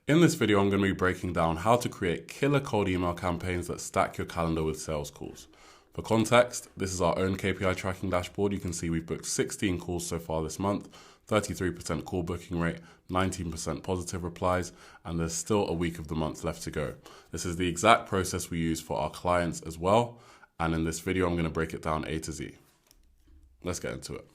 In this video, I'm going to be breaking down how to create killer cold email campaigns that stack your calendar with sales calls. For context, this is our own KPI tracking dashboard. You can see we've booked 16 calls so far this month, 33% call booking rate, 19% positive replies, and there's still a week of the month left to go. This is the exact process we use for our clients as well. And in this video, I'm going to break it down A to Z. Let's get into it.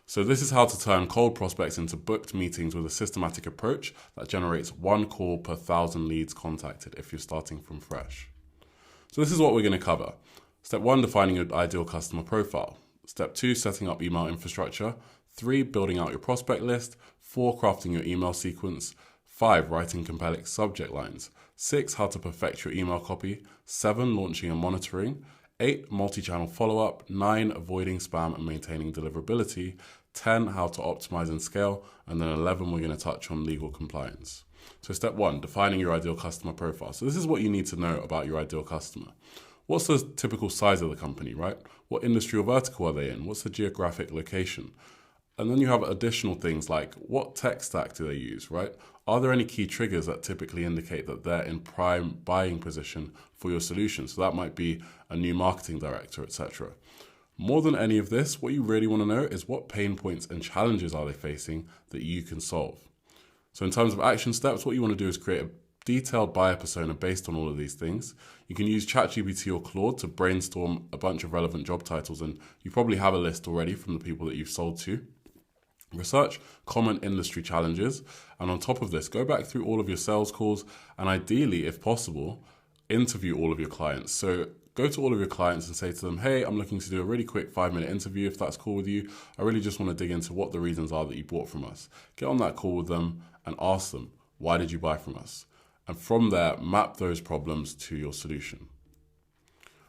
So this is how to turn cold prospects into booked meetings with a systematic approach that generates 1 call per 1,000 leads contacted if you're starting from fresh. So this is what we're going to cover. Step 1, defining your ideal customer profile. Step 2, setting up email infrastructure. 3, building out your prospect list. 4, crafting your email sequence. 5, writing compelling subject lines. 6, how to perfect your email copy. 7, launching and monitoring. 8, multi-channel follow-up. 9, avoiding spam and maintaining deliverability. 10, how to optimize and scale. And then 11, we're going to touch on legal compliance. So step 1, defining your ideal customer profile. So this is what you need to know about your ideal customer. What's the typical size of the company, right? What industry or vertical are they in? What's the geographic location? And then you have additional things like what tech stack do they use, right? Are there any key triggers that typically indicate that they're in prime buying position for your solution? So that might be a new marketing director, etc. More than any of this, what you really want to know is what pain points and challenges are they facing that you can solve. So in terms of action steps, what you want to do is create a detailed buyer persona based on all of these things. You can use ChatGPT or Claude to brainstorm a bunch of relevant job titles, and you probably have a list already from the people that you've sold to. Research common industry challenges, and on top of this, go back through all of your sales calls and ideally, if possible, interview all of your clients. So go to all of your clients and say to them, hey, I'm looking to do a really quick 5-minute interview if that's cool with you. I really just want to dig into what the reasons are that you bought from us. Get on that call with them and ask them, why did you buy from us? And from there, map those problems to your solution.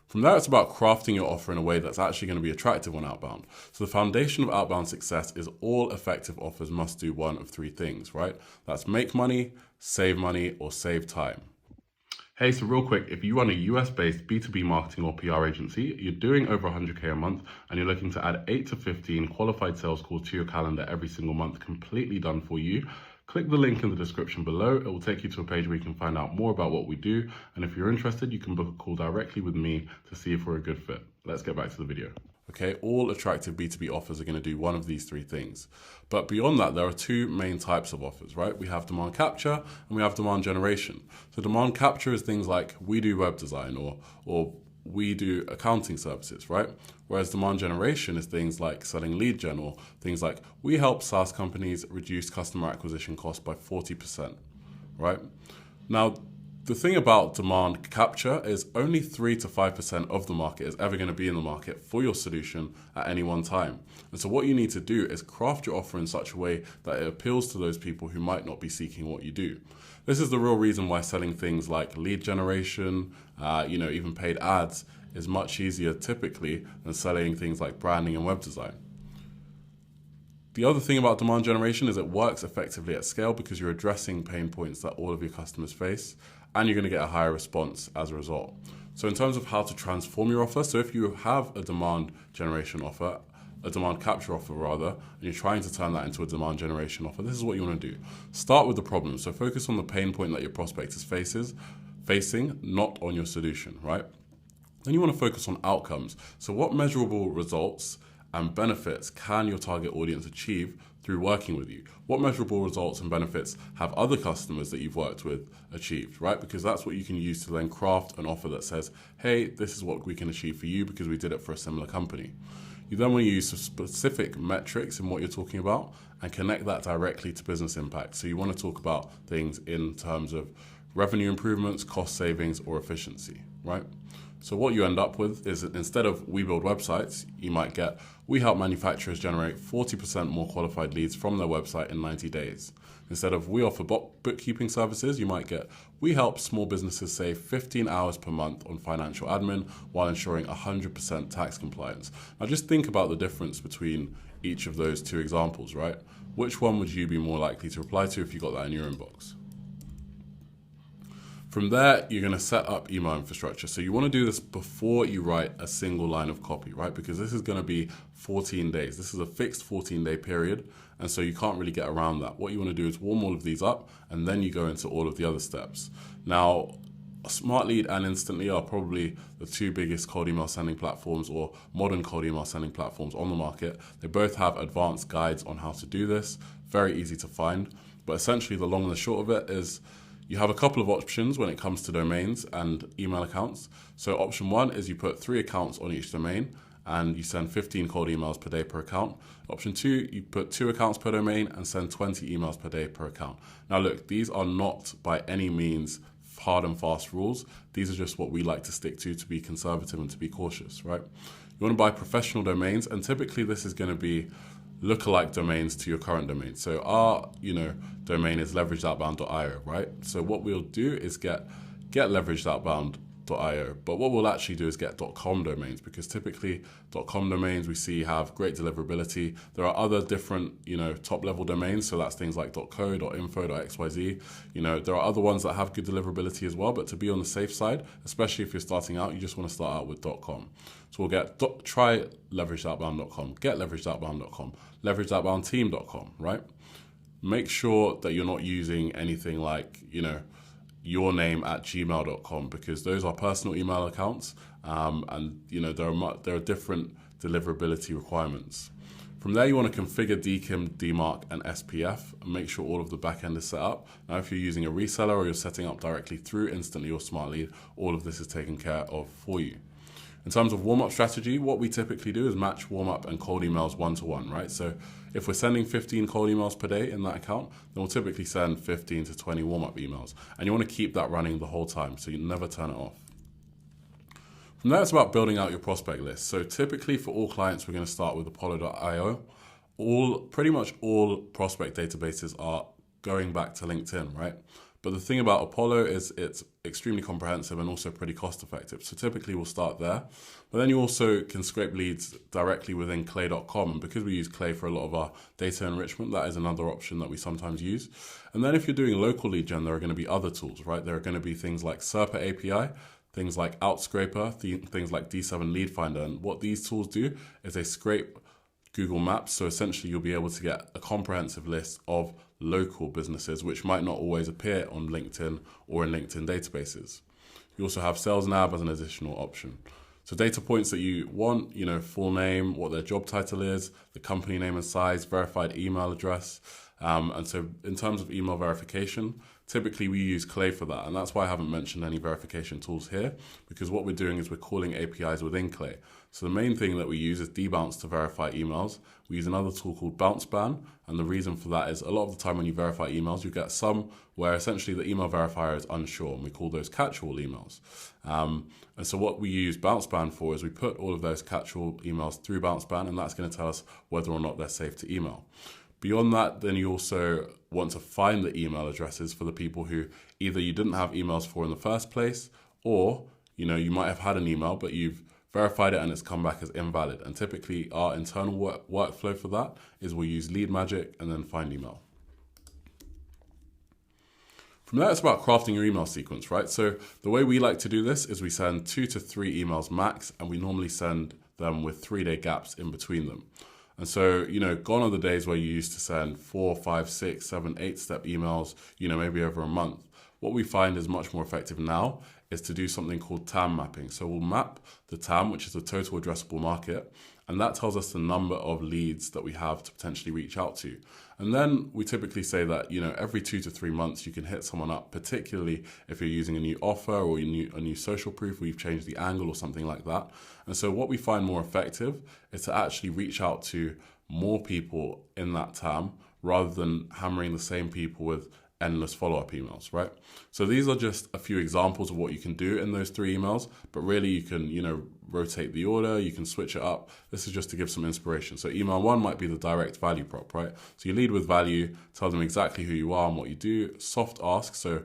From there, it's about crafting your offer in a way that's actually going to be attractive on outbound. So the foundation of outbound success is all effective offers must do one of 3 things, right? That's make money, or save time. Hey, so real quick, if you run a US-based B2B marketing or PR agency, you're doing over 100K a month, and you're looking to add 8 to 15 qualified sales calls to your calendar every single month, completely done for you, click the link in the description below. It will take you to a page where you can find out more about what we do. And if you're interested, you can book a call directly with me to see if we're a good fit. Let's get back to the video. Okay, all attractive B2B offers are going to do one of these 3 things. But beyond that, there are 2 main types of offers, right? We have demand capture and we have demand generation. So demand capture is things like we do web design or we do accounting services, right? Whereas demand generation is things like selling lead gen or things like we help SaaS companies reduce customer acquisition costs by 40%, right? Now, the thing about demand capture is only 3 to 5% of the market is ever going to be in the market for your solution at any one time. And so what you need to do is craft your offer in such a way that it appeals to those people who might not be seeking what you do. This is the real reason why selling things like lead generation, even paid ads is much easier typically than selling things like branding and web design. The other thing about demand generation is it works effectively at scale because you're addressing pain points that all of your customers face, and you're going to get a higher response as a result. So in terms of how to transform your offer, so if you have a demand generation offer, a demand capture offer rather, and you're trying to turn that into a demand generation offer, this is what you want to do. Start with the problem. So focus on the pain point that your prospect is facing, not on your solution, right? Then you want to focus on outcomes. So what measurable results and benefits can your target audience achieve through working with you? What measurable results and benefits have other customers that you've worked with achieved, right? Because that's what you can use to then craft an offer that says, hey, this is what we can achieve for you because we did it for a similar company. You then want to use some specific metrics in what you're talking about and connect that directly to business impact. So you want to talk about things in terms of revenue improvements, cost savings, or efficiency, right? So what you end up with is that instead of we build websites, you might get we help manufacturers generate 40% more qualified leads from their website in 90 days. Instead of we offer bookkeeping services, you might get we help small businesses save 15 hours per month on financial admin while ensuring 100% tax compliance. Now just think about the difference between each of those 2 examples, right? Which one would you be more likely to reply to if you got that in your inbox? From there, you're going to set up email infrastructure. So you want to do this before you write a single line of copy, right? Because this is going to be 14 days. This is a fixed 14-day period. And so you can't really get around that. What you want to do is warm all of these up, and then you go into all of the other steps. Now, Smart Lead and Instantly are probably the two biggest cold email sending platforms, or modern cold email sending platforms on the market. They both have advanced guides on how to do this. Very easy to find. But essentially, the long and the short of it is you have a couple of options when it comes to domains and email accounts. So option one is you put 3 accounts on each domain and you send 15 cold emails per day per account. Option two, you put 2 accounts per domain and send 20 emails per day per account. Now look, these are not by any means hard and fast rules. These are just what we like to stick to be conservative and to be cautious, right? You want to buy professional domains, and typically this is going to be lookalike domains to your current domain. So our, domain is leveragedoutbound.io, right? So what we'll do is get leveragedoutbound.io, but what we'll actually do is get .com domains, because typically .com domains we see have great deliverability. There are other different, top level domains. So that's things like .co, .info, .xyz. There are other ones that have good deliverability as well, but to be on the safe side, especially if you're starting out, you just want to start out with .com. So we'll get try leveragedoutbound.com, get leveragedoutbound.com, leveragedoutboundteam.com, right? Make sure that you're not using anything like, your name at gmail.com, because those are personal email accounts, and there are different deliverability requirements. From there, you want to configure DKIM, DMARC, and SPF, and make sure all of the backend is set up. Now, if you're using a reseller or you're setting up directly through Instantly or Smart Lead, all of this is taken care of for you. In terms of warm-up strategy, what we typically do is match warm-up and cold emails one-to-one, right? So if we're sending 15 cold emails per day in that account, then we'll typically send 15 to 20 warm-up emails. And you want to keep that running the whole time, so you never turn it off. From there, it's about building out your prospect list. So typically for all clients, we're going to start with Apollo.io. Pretty much all prospect databases are going back to LinkedIn, right? But the thing about Apollo is it's extremely comprehensive and also pretty cost effective. So typically we'll start there. But then you also can scrape leads directly within clay.com. And because we use Clay for a lot of our data enrichment, that is another option that we sometimes use. And then if you're doing local lead gen, there are going to be other tools, right? There are going to be things like Serpa API, things like Outscraper, things like D7 Lead Finder. And what these tools do is they scrape Google Maps. So essentially you'll be able to get a comprehensive list of local businesses, which might not always appear on LinkedIn or in LinkedIn databases. You also have SalesNav as an additional option. So data points that you want, full name, what their job title is, the company name and size, verified email address. And so in terms of email verification, typically we use Clay for that. And that's why I haven't mentioned any verification tools here, because what we're doing is we're calling APIs within Clay. So the main thing that we use is debounce to verify emails. We use another tool called bounceban. And the reason for that is a lot of the time when you verify emails, you get some where essentially the email verifier is unsure, and we call those catch-all emails. And so what we use bounceban for is we put all of those catch-all emails through bounceban, and that's going to tell us whether or not they're safe to email. Beyond that, then you also want to find the email addresses for the people who either you didn't have emails for in the first place, or you might have had an email, but you've verified it and it's come back as invalid. And typically our internal workflow for that is we'll use Lead Magic and then find email. From there, it's about crafting your email sequence, right? So the way we like to do this is we send 2 to 3 emails max, and we normally send them with 3-day gaps in between them. And so, gone are the days where you used to send 4, 5, 6, 7, 8-step emails, maybe over a month. What we find is much more effective now is to do something called TAM mapping. So we'll map the TAM, which is the total addressable market, and that tells us the number of leads that we have to potentially reach out to. And then we typically say that, every 2 to 3 months you can hit someone up, particularly if you're using a new offer or a new social proof, or you've changed the angle or something like that. And so what we find more effective is to actually reach out to more people in that TAM rather than hammering the same people with endless follow-up emails, right? So these are just a few examples of what you can do in those 3 emails, but really you can, rotate the order, you can switch it up. This is just to give some inspiration. So email 1 might be the direct value prop, right? So you lead with value, tell them exactly who you are and what you do. Soft ask, so,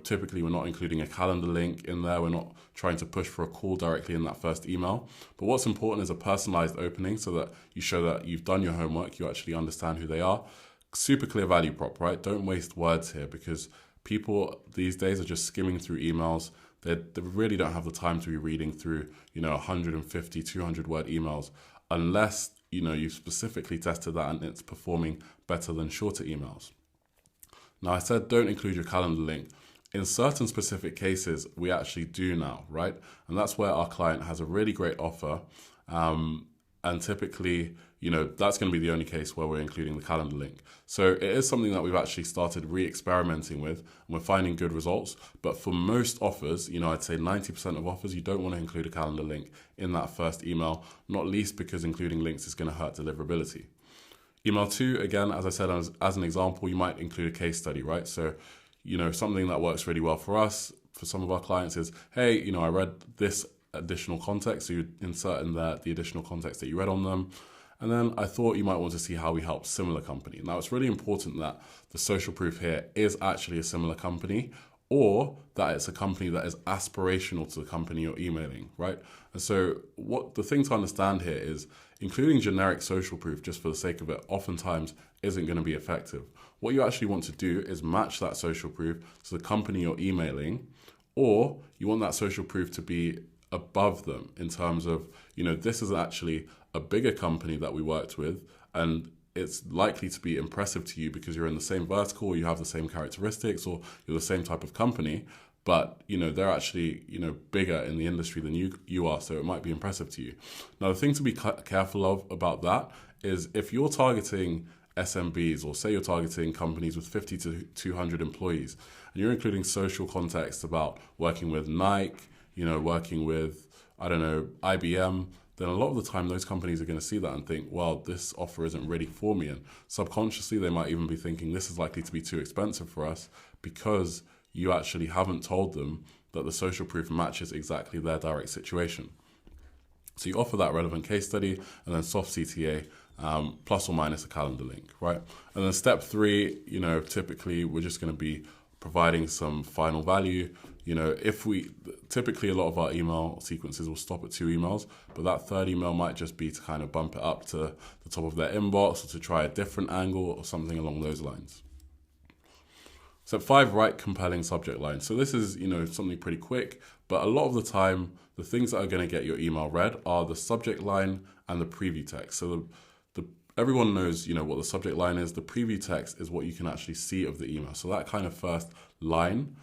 typically we're not including a calendar link in there. We're not trying to push for a call directly in that first email. But what's important is a personalized opening so that you show that you've done your homework, you actually understand who they are. Super clear value prop, right? Don't waste words here, because people these days are just skimming through emails. They really don't have the time to be reading through, 150, 200 word emails unless, you've specifically tested that and it's performing better than shorter emails. Now, I said don't include your calendar link. In certain specific cases, we actually do now, right? And that's where our client has a really great offer. And typically, that's going to be the only case where we're including the calendar link. So it is something that we've actually started re-experimenting with, and we're finding good results. But for most offers, I'd say 90% of offers, you don't want to include a calendar link in that first email, not least because including links is going to hurt deliverability. Email 2, again, as I said, as an example, you might include a case study, right? So, something that works really well for us, for some of our clients is, hey, I read this additional context, so you insert in there the additional context that you read on them. And then I thought you might want to see how we help similar company. Now, it's really important that the social proof here is actually a similar company, or that it's a company that is aspirational to the company you're emailing, right? And so what the thing to understand here is including generic social proof just for the sake of it oftentimes isn't going to be effective. What you actually want to do is match that social proof to the company you're emailing, or you want that social proof to be above them in terms of, this is actually a bigger company that we worked with, and it's likely to be impressive to you because you're in the same vertical, or you have the same characteristics, or you're the same type of company, but they're actually bigger in the industry than you are, so it might be impressive to you. Now, the thing to be careful of about that is if you're targeting SMBs, or say you're targeting companies with 50 to 200 employees, and you're including social context about working with Nike, working with, IBM, then a lot of the time those companies are going to see that and think, well, this offer isn't ready for me. And subconsciously, they might even be thinking this is likely to be too expensive for us because you actually haven't told them that the social proof matches exactly their direct situation. So you offer that relevant case study and then soft CTA, plus or minus a calendar link, right? And then step 3, typically we're just going to be providing some final value. Typically a lot of our email sequences will stop at 2 emails, but that third email might just be to kind of bump it up to the top of their inbox or to try a different angle or something along those lines. Step 5, write compelling subject line. So this is, something pretty quick, but a lot of the time, the things that are going to get your email read are the subject line and the preview text. So everyone knows, what the subject line is. The preview text is what you can actually see of the email. So that kind of first line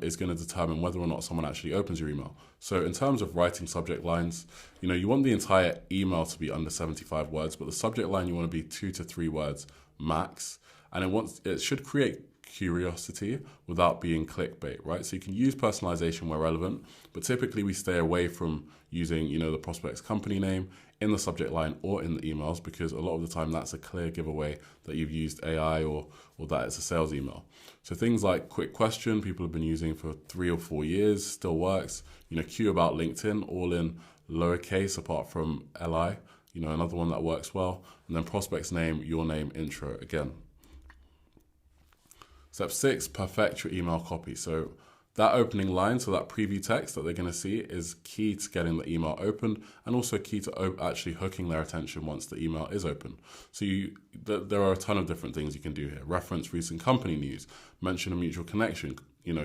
is going to determine whether or not someone actually opens your email. So in terms of writing subject lines, you want the entire email to be under 75 words, but the subject line you want to be 2 to 3 words max, and it should create curiosity without being clickbait, right? So you can use personalization where relevant, but typically we stay away from using, the prospect's company name in the subject line or in the emails, because a lot of the time that's a clear giveaway that you've used AI or that it's a sales email. So things like quick question, people have been using for 3 or 4 years, still works. Q about LinkedIn, all in lowercase apart from LI, another one that works well. And then prospect's name, your name, intro again. Step 6, perfect your email copy. So that opening line, so that preview text that they're going to see is key to getting the email opened and also key to actually hooking their attention once the email is open. So there are a ton of different things you can do here. Reference recent company news, mention a mutual connection,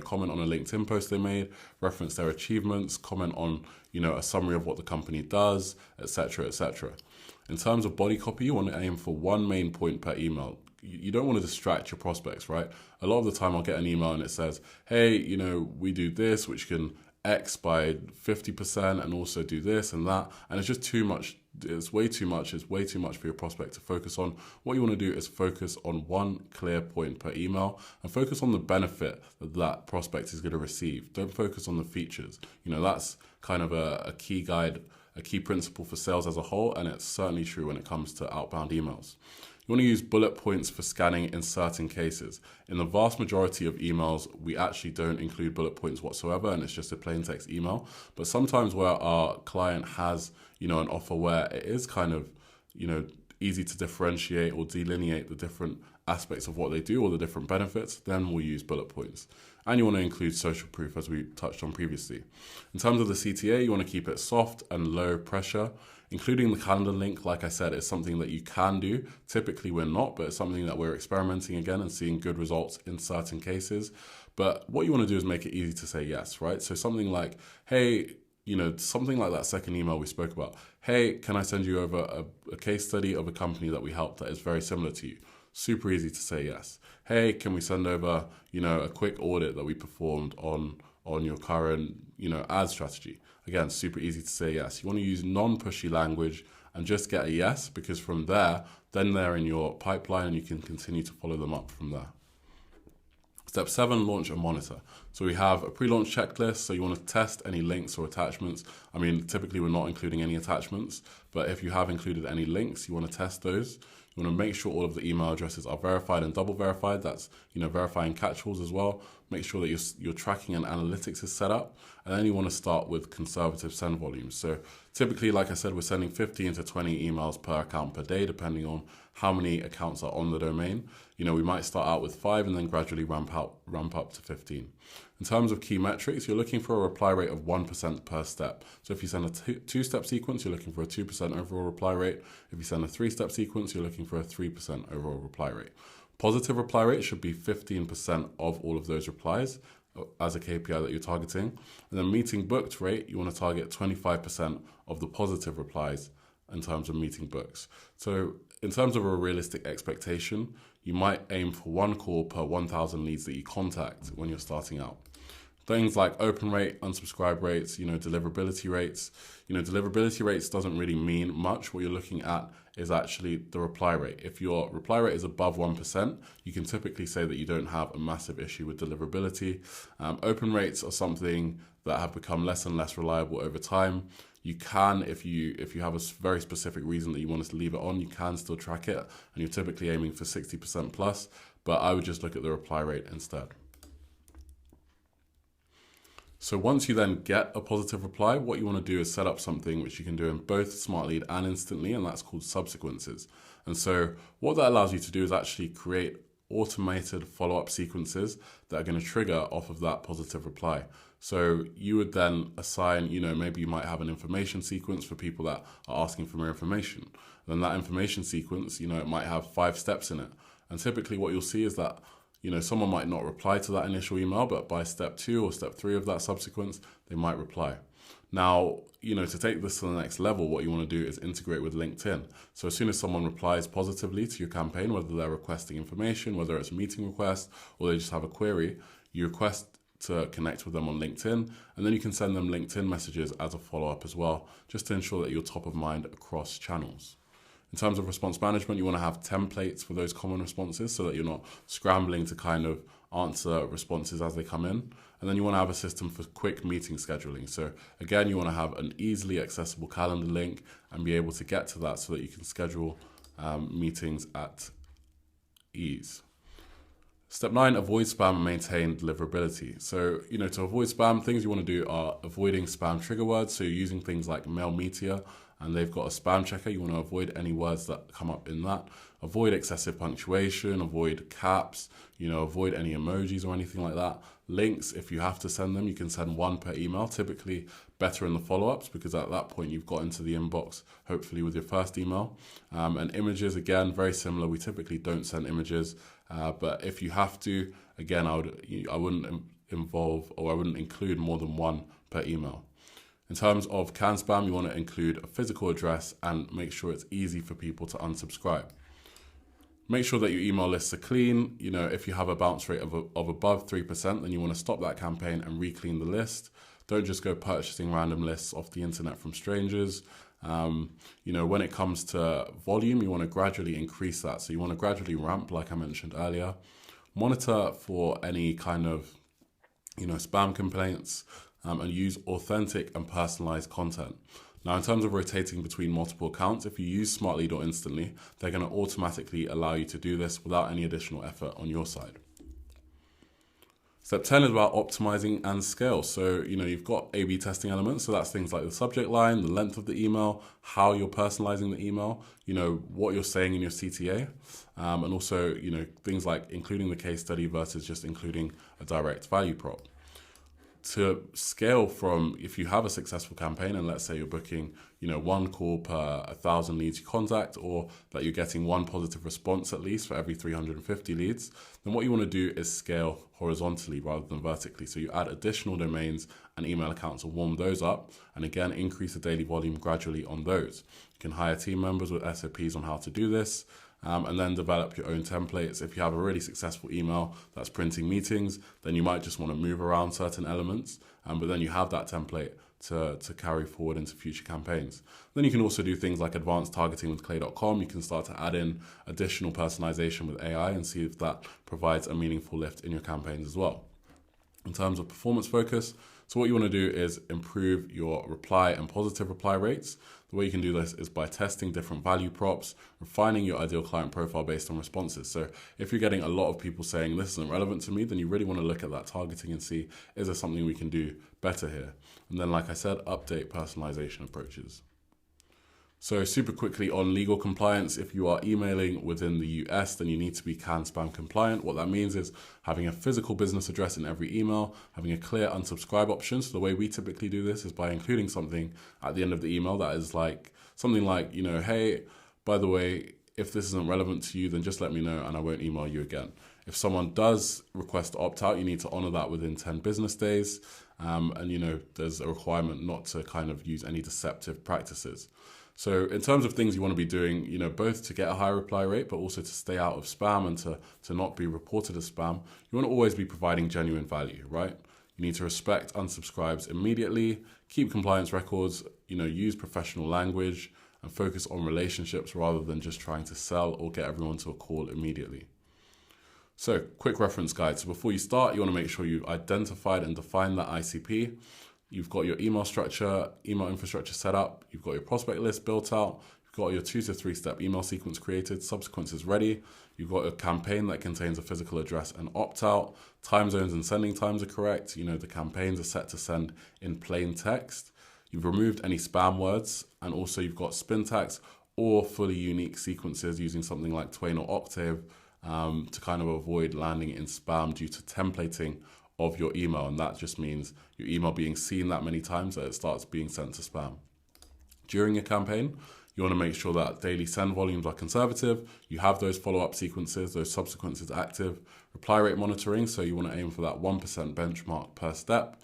comment on a LinkedIn post they made, reference their achievements, comment on, a summary of what the company does, etc., etc. In terms of body copy, you want to aim for one main point per email. You don't want to distract your prospects, right? A lot of the time I'll get an email and it says, hey, we do this, which can X by 50% and also do this and that. And it's just too much. It's way too much. It's way too much for your prospect to focus on. What you want to do is focus on one clear point per email and focus on the benefit that prospect is going to receive. Don't focus on the features. That's kind of a key guide, a key principle for sales as a whole. And it's certainly true when it comes to outbound emails. You want to use bullet points for scanning in certain cases. In the vast majority of emails, we actually don't include bullet points whatsoever, and it's just a plain text email. But sometimes where our client has, an offer where it is kind of, easy to differentiate or delineate the different aspects of what they do or the different benefits, then we'll use bullet points. And you want to include social proof, as we touched on previously. In terms of the CTA, you want to keep it soft and low pressure. Including the calendar link, like I said, is something that you can do. Typically we're not, but it's something that we're experimenting again and seeing good results in certain cases. But what you want to do is make it easy to say yes, right? So something like, hey, something like that second email we spoke about. Hey, can I send you over a case study of a company that we helped that is very similar to you? Super easy to say yes. Hey, can we send over, a quick audit that we performed on your current, ad strategy? Again, super easy to say yes. You want to use non-pushy language and just get a yes, because from there, then they're in your pipeline and you can continue to follow them up from there. Step 7, launch and monitor. So we have a pre-launch checklist. So you want to test any links or attachments. I mean, typically we're not including any attachments, but if you have included any links, you want to test those. You want to make sure all of the email addresses are verified and double verified. That's, verifying catch-alls as well. Make sure that your tracking and analytics is set up. And then you want to start with conservative send volumes. So typically, like I said, we're sending 15 to 20 emails per account per day, depending on how many accounts are on the domain. We might start out with 5 and then gradually ramp up to 15. In terms of key metrics, you're looking for a reply rate of 1% per step. So if you send a two-step sequence, you're looking for a 2% overall reply rate. If you send a 3-step sequence, you're looking for a 3% overall reply rate. Positive reply rate should be 15% of all of those replies as a KPI that you're targeting. And then meeting booked rate, you want to target 25% of the positive replies in terms of meeting books. So in terms of a realistic expectation, you might aim for 1 call per 1,000 leads that you contact when you're starting out. Things like open rate, unsubscribe rates, deliverability rates. Deliverability rates doesn't really mean much. What you're looking at is actually the reply rate. If your reply rate is above 1%, you can typically say that you don't have a massive issue with deliverability. Open rates are something that have become less and less reliable over time. You can, if you have a very specific reason that you want us to leave it on, you can still track it, and you're typically aiming for 60% plus, but I would just look at the reply rate instead. So once you then get a positive reply, what you want to do is set up something which you can do in both Smart Lead and Instantly, and that's called subsequences. And so what that allows you to do is actually create automated follow-up sequences that are going to trigger off of that positive reply. So you would then assign, maybe you might have an information sequence for people that are asking for more information. Then that information sequence, it might have 5 steps in it. And typically what you'll see is that someone might not reply to that initial email, but by step 2 or step 3 of that subsequence, they might reply. Now, to take this to the next level, what you want to do is integrate with LinkedIn. So as soon as someone replies positively to your campaign, whether they're requesting information, whether it's a meeting request, or they just have a query, you request to connect with them on LinkedIn, and then you can send them LinkedIn messages as a follow-up as well, just to ensure that you're top of mind across channels. In terms of response management, you want to have templates for those common responses so that you're not scrambling to kind of answer responses as they come in. And then you want to have a system for quick meeting scheduling. So again, you want to have an easily accessible calendar link and be able to get to that so that you can schedule meetings at ease. Step 9, avoid spam and maintain deliverability. So, to avoid spam, things you want to do are avoiding spam trigger words. So you're using things like Mail Meteor, and they've got a spam checker. You want to avoid any words that come up in that. Avoid excessive punctuation, avoid caps, avoid any emojis or anything like that. Links, if you have to send them, you can send 1 per email, typically better in the follow-ups, because at that point you've got into the inbox, hopefully with your first email. And images, again, very similar. We typically don't send images, but if you have to, again, I wouldn't include more than 1 per email. In terms of can spam, you want to include a physical address and make sure it's easy for people to unsubscribe. Make sure that your email lists are clean. If you have a bounce rate of above 3%, then you want to stop that campaign and re-clean the list. Don't just go purchasing random lists off the internet from strangers. When it comes to volume, you want to gradually increase that. So you want to gradually ramp, like I mentioned earlier. Monitor for any kind of, spam complaints, and use authentic and personalized content. Now, in terms of rotating between multiple accounts, if you use Smart Lead or Instantly, they're going to automatically allow you to do this without any additional effort on your side. Step 10 is about optimizing and scale. So, you've got A/B testing elements. So that's things like the subject line, the length of the email, how you're personalizing the email, what you're saying in your CTA, and also, things like including the case study versus just including a direct value prop. to scale from, if you have a successful campaign and let's say you're booking, one call per 1,000 leads you contact, or that you're getting one positive response at least for every 350 leads, then what you want to do is scale horizontally rather than vertically. So you add additional domains and email accounts and warm those up, and again, increase the daily volume gradually on those. You can hire team members with SOPs on how to do this. And then develop your own templates. If you have a really successful email that's printing meetings, then you might just want to move around certain elements, but then you have that template to carry forward into future campaigns. Then you can also do things like advanced targeting with clay.com. You can start to add in additional personalization with AI and see if that provides a meaningful lift in your campaigns as well. In terms of performance focus, so what you want to do is improve your reply and positive reply rates. The way you can do this is by testing different value props, refining your ideal client profile based on responses. So if you're getting a lot of people saying this isn't relevant to me, then you really want to look at that targeting and see, is there something we can do better here? And then, like I said, update personalization approaches. So super quickly on legal compliance, if you are emailing within the US, then you need to be CAN spam compliant. What that means is having a physical business address in every email, having a clear unsubscribe option. So the way we typically do this is by including something at the end of the email that is like something like, hey, by the way, if this isn't relevant to you, then just let me know and I won't email you again. If someone does request to opt out, you need to honor that within 10 business days. And there's a requirement not to kind of use any deceptive practices. So in terms of things you want to be doing, both to get a high reply rate, but also to stay out of spam and to not be reported as spam, you want to always be providing genuine value, right? You need to respect unsubscribes immediately, keep compliance records, use professional language, and focus on relationships rather than just trying to sell or get everyone to a call immediately. So quick reference guide. So before you start, you want to make sure you've identified and defined that ICP. You've got your email infrastructure set up. You've got your prospect list built out. You've got your 2 to 3 step email sequence created. Subsequences ready. You've got a campaign that contains a physical address and opt out. Time zones and sending times are correct. The campaigns are set to send in plain text. You've removed any spam words, and also you've got spin tags or fully unique sequences using something like Twain or Octave to kind of avoid landing in spam due to templating of your email, and that just means your email being seen that many times that it starts being sent to spam. During your campaign, you want to make sure that daily send volumes are conservative, you have those follow-up sequences, those subsequences active, reply rate monitoring, so you want to aim for that 1% benchmark per step,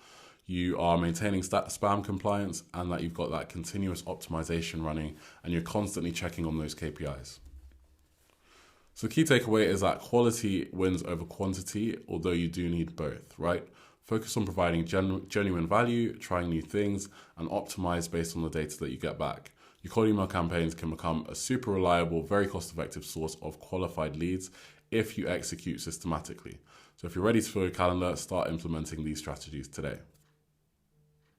you are maintaining spam compliance, and that you've got that continuous optimization running, and you're constantly checking on those KPIs. So the key takeaway is that quality wins over quantity, although you do need both, right? Focus on providing genuine value, trying new things, and optimize based on the data that you get back. Your cold email campaigns can become a super reliable, very cost-effective source of qualified leads if you execute systematically. So if you're ready to fill your calendar, start implementing these strategies today.